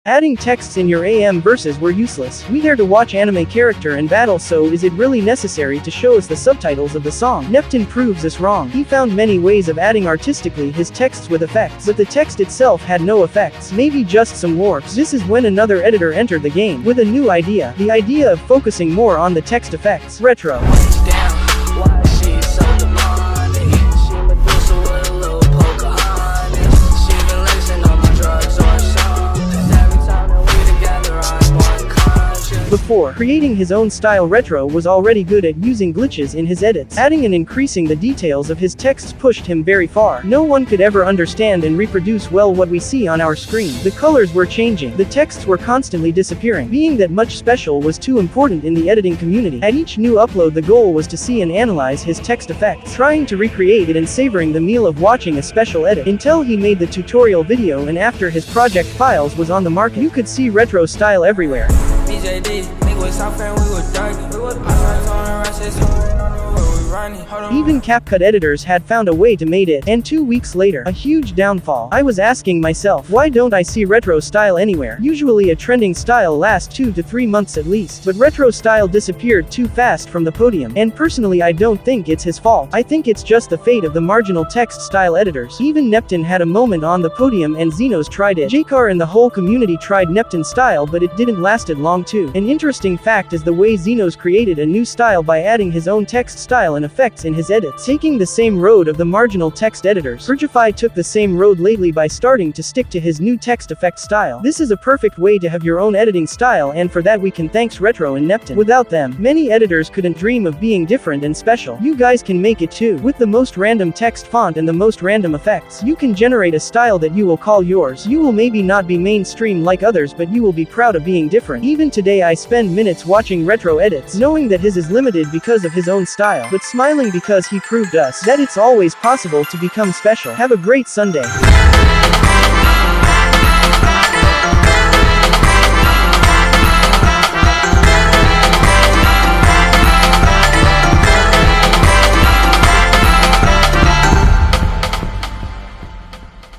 Adding texts in your AM verses were useless. We there to watch anime character and battle, so is it really necessary to show us the subtitles of the song? Neptun proves us wrong. He found many ways of adding artistically his texts with effects, but the text itself had no effects, maybe just some warps. This is when another editor entered the game, with a new idea. The idea of focusing more on the text effects. Retro. Before creating his own style, Retro was already good at using glitches in his edits. Adding and increasing the details of his texts pushed him very far. No one could ever understand and reproduce well what we see on our screen. The colors were changing. The texts were constantly disappearing. Being that much special was too important in the editing community. At each new upload, the goal was to see and analyze his text effects, trying to recreate it and savoring the meal of watching a special edit. Until he made the tutorial video, and after his project files was on the market, you could see Retro style everywhere. Even CapCut editors had found a way to make it, and 2 weeks later, a huge downfall. I was asking myself, why don't I see Retro style anywhere? Usually a trending style lasts 2 to 3 months at least, but Retro style disappeared too fast from the podium, and personally I don't think it's his fault. I think it's just the fate of the marginal text style editors. Even Neptun had a moment on the podium and xenoz tried it. Jaykar and the whole community tried Neptun style, but it didn't lasted long too. An interesting fact is the way xenoz created a new style by adding his own text style and effects in his edits, taking the same road of the marginal text editors. Purgify took the same road lately by starting to stick to his new text effect style. This is a perfect way to have your own editing style, and for that we can thanks Retro and Neptun. Without them, many editors couldn't dream of being different and special. You guys can make it too. With the most random text font and the most random effects, you can generate a style that you will call yours. You will maybe not be mainstream like others, but you will be proud of being different. Even today I spend minutes watching Retro edits, knowing that his is limited because of his own style, but smiling because he proved us that it's always possible to become special. Have a great Sunday.